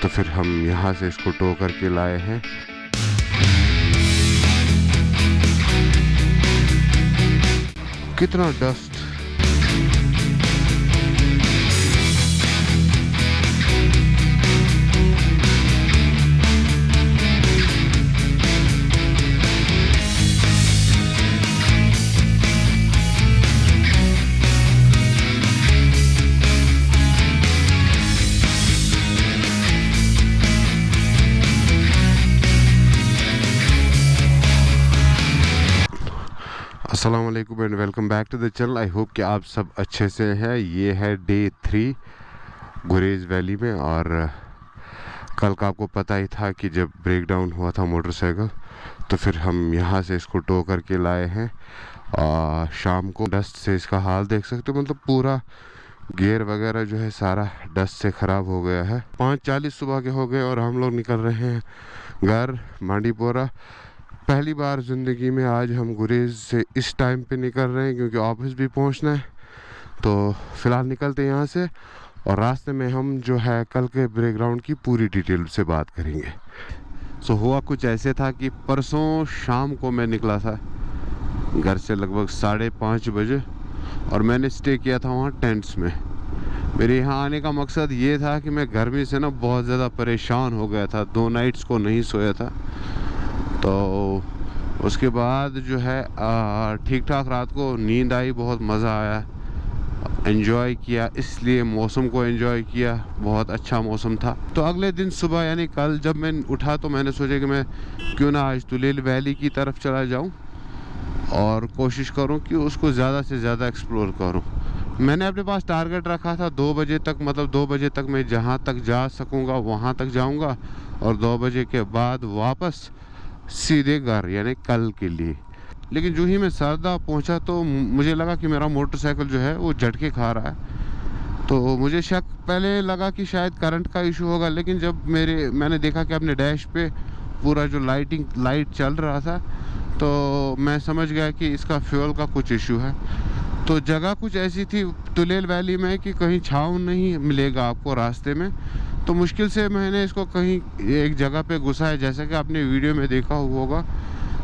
तो फिर हम यहाँ से इसको टो करके लाए हैं। कितना डस्ट। अस्सलाम वालेकुम and welcome back to the channel. I hope कि आप सब अच्छे से हैं। ये है डे 3 गुरेज वैली में। और कल का आपको पता ही था कि जब ब्रेक डाउन हुआ था मोटरसाइकिल, तो फिर हम यहाँ से इसको टो करके लाए हैं। शाम को डस्ट से इसका हाल देख सकते हो, मतलब पूरा गियर वगैरह जो है सारा डस्ट से ख़राब हो गया है। 5:40 सुबह के हो गए और हम लोग निकल रहे हैं घर मांडीपोरा। पहली बार ज़िंदगी में आज हम गुरेज से इस टाइम पे निकल रहे हैं क्योंकि ऑफिस भी पहुंचना है। तो फ़िलहाल निकलते हैं यहाँ से और रास्ते में हम जो है कल के ब्रेकग्राउंड की पूरी डिटेल से बात करेंगे। सो हुआ कुछ ऐसे था कि परसों शाम को मैं निकला था घर से लगभग 5:30 बजे और मैंने स्टे किया था वहाँ टेंट्स में। मेरे यहाँ आने का मकसद ये था कि मैं गर्मी से ना बहुत ज़्यादा परेशान हो गया था, 2 नाइट्स को नहीं सोया था। तो उसके बाद जो है ठीक ठाक रात को नींद आई, बहुत मज़ा आया, एंजॉय किया, इसलिए मौसम को एंजॉय किया, बहुत अच्छा मौसम था। तो अगले दिन सुबह यानी कल जब मैं उठा तो मैंने सोचा कि मैं क्यों ना आज तुलेल वैली की तरफ चला जाऊं और कोशिश करूं कि उसको ज़्यादा से ज़्यादा एक्सप्लोर करूं। मैंने अपने पास टारगेट रखा था 2 बजे तक, मतलब 2 बजे तक मैं जहां तक जा सकूंगा वहां तक जाऊंगा और 2 बजे के बाद वापस सीधे घर यानी कल के लिए। लेकिन जो ही मैं सरदा पहुंचा तो मुझे लगा कि मेरा मोटरसाइकिल जो है वो झटके खा रहा है। तो मुझे शक पहले लगा कि शायद करंट का इशू होगा, लेकिन जब मैंने देखा कि अपने डैश पे पूरा जो लाइट चल रहा था तो मैं समझ गया कि इसका फ्यूल का कुछ इशू है। तो जगह कुछ ऐसी थी तुलेल वैली में कि कहीं छाँव नहीं मिलेगा आपको रास्ते में। तो मुश्किल से मैंने इसको कहीं एक जगह पे घुसाया, जैसा कि आपने वीडियो में देखा होगा।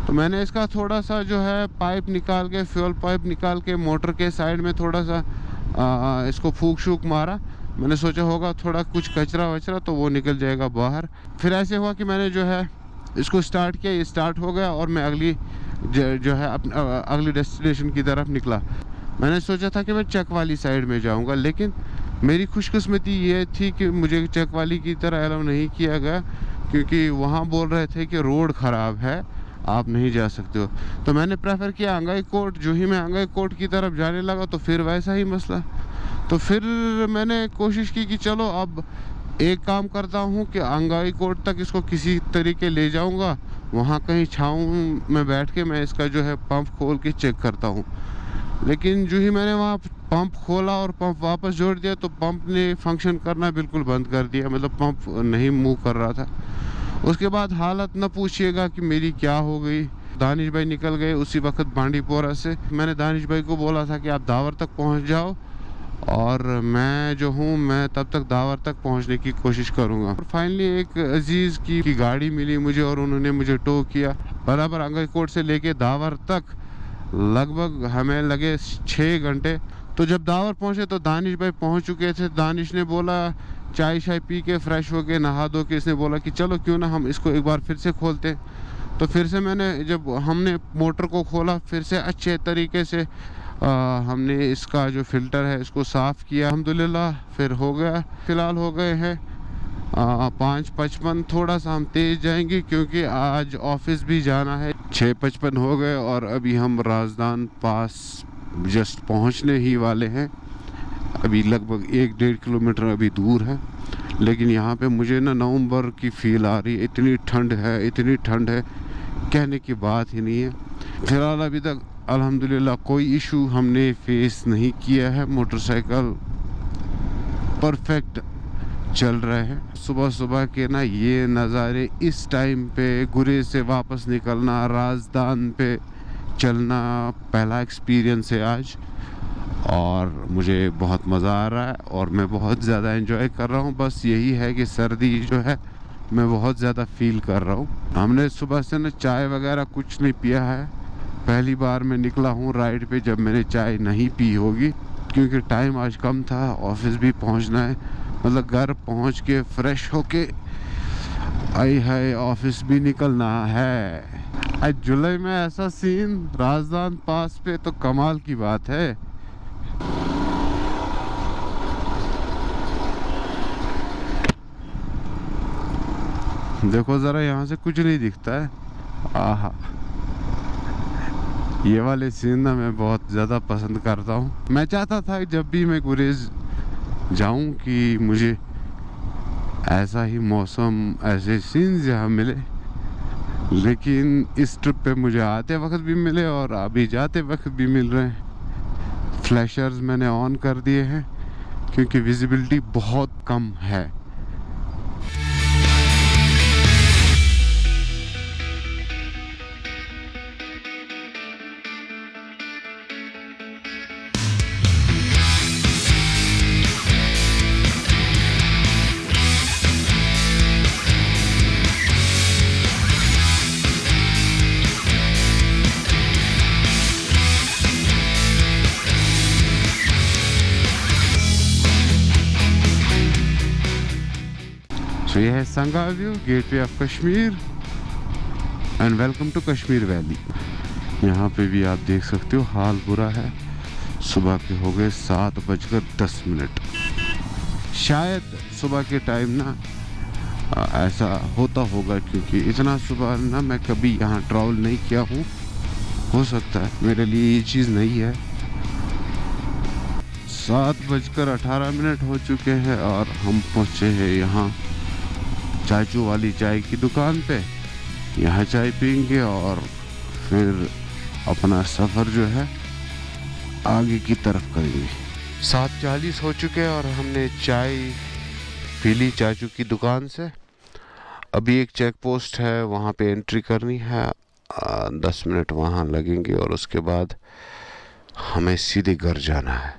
तो मैंने इसका थोड़ा सा जो है पाइप निकाल के, फ्यूल पाइप निकाल के मोटर के साइड में थोड़ा सा इसको फूंक शूक मारा। मैंने सोचा होगा थोड़ा कुछ कचरा वचरा तो वो निकल जाएगा बाहर। फिर ऐसे हुआ कि मैंने जो है इसको स्टार्ट किया, ये स्टार्ट हो गया और मैं अगली डेस्टिनेशन की तरफ निकला। मैंने सोचा था कि मैं चक वाली साइड में जाऊंगा, लेकिन मेरी खुशकिस्मती ये थी कि मुझे चक वाली की तरह अलाउ नहीं किया गया क्योंकि वहाँ बोल रहे थे कि रोड ख़राब है, आप नहीं जा सकते हो। तो मैंने प्रेफर किया अंगाई कोट। जो ही मैं अंगाई कोट की तरफ जाने लगा तो फिर वैसा ही मसला। तो फिर मैंने कोशिश की कि चलो अब एक काम करता हूँ कि अंगाई कोट तक इसको किसी तरीके ले जाऊँगा, वहाँ कहीं छाँव में बैठ के मैं इसका जो है पंप खोल के चेक करता हूँ। लेकिन जो ही मैंने वहाँ पंप खोला और पंप वापस जोड़ दिया तो पंप ने फंक्शन करना बिल्कुल बंद कर दिया, मतलब पंप नहीं मूव कर रहा था। उसके बाद हालत न पूछिएगा कि मेरी क्या हो गई। दानिश भाई निकल गए उसी वक्त बांडीपोरा से। मैंने दानिश भाई को बोला था कि आप दावर तक पहुँच जाओ और मैं जो हूँ मैं तब तक दावर तक पहुँचने की कोशिश करूँगा। और फाइनली एक अजीज़ की गाड़ी मिली मुझे और उन्होंने मुझे टो किया बराबर अंगाई कोट से लेके दावर तक। लगभग हमें लगे 6 घंटे। तो जब दावर पहुंचे तो दानिश भाई पहुंच चुके थे। दानिश ने बोला चाय शाय पी के फ्रेश हो के नहा धो के इसने बोला कि चलो क्यों ना हम इसको एक बार फिर से खोलते। तो फिर से जब हमने मोटर को खोला फिर से अच्छे तरीके से हमने इसका जो फ़िल्टर है इसको साफ़ किया। अल्हम्दुलिल्लाह फिर हो गया। फ़िलहाल हो गए हैं 5:55। थोड़ा सा हम तेज़ जाएंगे क्योंकि आज ऑफिस भी जाना है। 6:55 हो गए और अभी हम राजदान पास जस्ट पहुंचने ही वाले हैं। अभी लगभग 1-1.5 किलोमीटर अभी दूर है, लेकिन यहाँ पे मुझे ना नवंबर की फ़ील आ रही है। इतनी ठंड है कहने की बात ही नहीं है। फिलहाल अभी तक अल्हम्दुलिल्लाह कोई इशू हमने फेस नहीं किया है। मोटरसाइकिल परफेक्ट चल रहे हैं। सुबह सुबह के ना ये नज़ारे इस टाइम पे गुरेज से वापस निकलना, राजदान पे चलना पहला एक्सपीरियंस है आज। और मुझे बहुत मज़ा आ रहा है और मैं बहुत ज़्यादा एंजॉय कर रहा हूँ। बस यही है कि सर्दी जो है मैं बहुत ज़्यादा फील कर रहा हूँ। हमने सुबह से ना चाय वगैरह कुछ नहीं पिया है। पहली बार मैं निकला हूँ राइड पे जब मैंने चाय नहीं पी होगी, क्योंकि टाइम आज कम था, ऑफिस भी पहुँचना है, मतलब घर पहुँच के फ्रेश होके आई है ऑफिस भी निकलना है। आज जुलाई में ऐसा सीन राजदान पास पे तो कमाल की बात है। देखो ज़रा यहाँ से कुछ नहीं दिखता है। आहा, ये वाले सीन ना मैं बहुत ज़्यादा पसंद करता हूँ। मैं चाहता था जब भी मैं गुरेज जाऊँ कि मुझे ऐसा ही मौसम, ऐसे सीन्स यहाँ मिले, लेकिन इस ट्रिप पे मुझे आते वक्त भी मिले और अभी जाते वक्त भी मिल रहे हैं। फ्लैशर्स मैंने ऑन कर दिए हैं क्योंकि विजिबिलिटी बहुत कम है। तो ये है संगा view, gateway of Kashmir and welcome to Kashmir valley. यहाँ पे भी आप देख सकते हो हाल बुरा है। सुबह के हो गए 7:10। शायद सुबह के टाइम ना ऐसा होता होगा, क्योंकि इतना सुबह ना मैं कभी यहाँ ट्रैवल नहीं किया हूँ। हो सकता है मेरे लिए ये चीज़ नहीं है। 7:18 हो चुके हैं और हम पहुँचे हैं यहाँ चाचू वाली चाय की दुकान पे। यहाँ चाय पीएंगे और फिर अपना सफ़र जो है आगे की तरफ करेंगे। 7:40 हो चुके हैं और हमने चाय पी ली चाचू की दुकान से। अभी एक चेक पोस्ट है, वहाँ पे एंट्री करनी है। 10 मिनट वहाँ लगेंगे और उसके बाद हमें सीधे घर जाना है।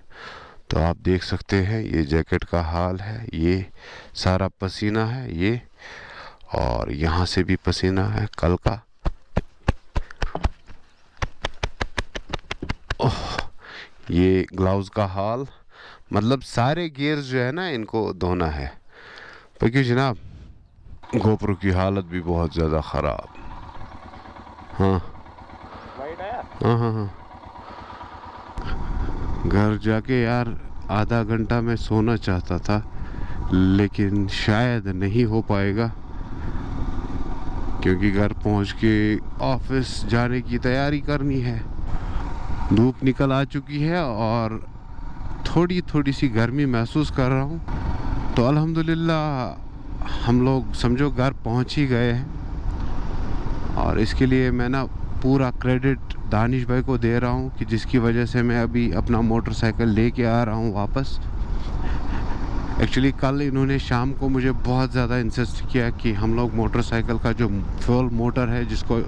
तो आप देख सकते हैं ये जैकेट का हाल है, ये सारा पसीना है ये, और यहाँ से भी पसीना है कल का। ओह, ये ग्लव्स का हाल, मतलब सारे गियर्स जो है ना इनको धोना है। पर क्यों जनाब, गोप्रो की हालत भी बहुत ज़्यादा ख़राब। हाँ हाँ हाँ हाँ, घर जाके यार आधा घंटा मैं सोना चाहता था, लेकिन शायद नहीं हो पाएगा, क्योंकि घर पहुंच के ऑफिस जाने की तैयारी करनी है। धूप निकल आ चुकी है और थोड़ी थोड़ी सी गर्मी महसूस कर रहा हूँ। तो अल्हम्दुलिल्लाह हम लोग समझो घर पहुँच ही गए हैं, और इसके लिए मैं ना पूरा क्रेडिट दानिश भाई को दे रहा हूँ कि जिसकी वजह से मैं अभी अपना मोटरसाइकिल लेके आ रहा हूँ वापस। एक्चुअली कल इन्होंने शाम को मुझे बहुत ज़्यादा इंसिस्ट किया कि हम लोग मोटरसाइकिल का जो फ्यूल मोटर है जिसको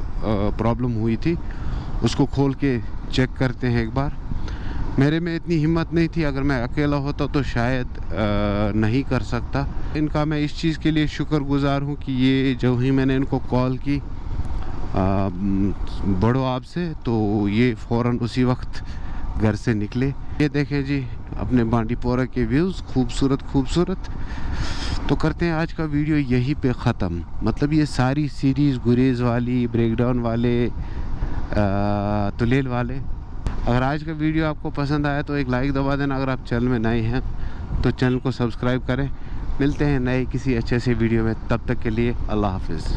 प्रॉब्लम हुई थी उसको खोल के चेक करते हैं एक बार। मेरे में इतनी हिम्मत नहीं थी, अगर मैं अकेला होता तो शायद नहीं कर सकता। इनका मैं इस चीज़ के लिए शुक्रगुजार हूँ कि ये जो ही मैंने इनको कॉल की बड़ो आपसे, तो ये फ़ौरन उसी वक्त घर से निकले। ये देखें जी अपने बांडीपोरा के व्यूज़, खूबसूरत खूबसूरत। तो करते हैं आज का वीडियो यहीं पे ख़त्म। मतलब ये सारी सीरीज़ गुरेज़ वाली, ब्रेकडाउन वाले, तुलेल वाले। अगर आज का वीडियो आपको पसंद आया तो एक लाइक दबा देना। अगर आप चैनल में नए हैं तो चैनल को सब्सक्राइब करें। मिलते हैं नए किसी अच्छे से वीडियो में, तब तक के लिए अल्लाह हाफिज़।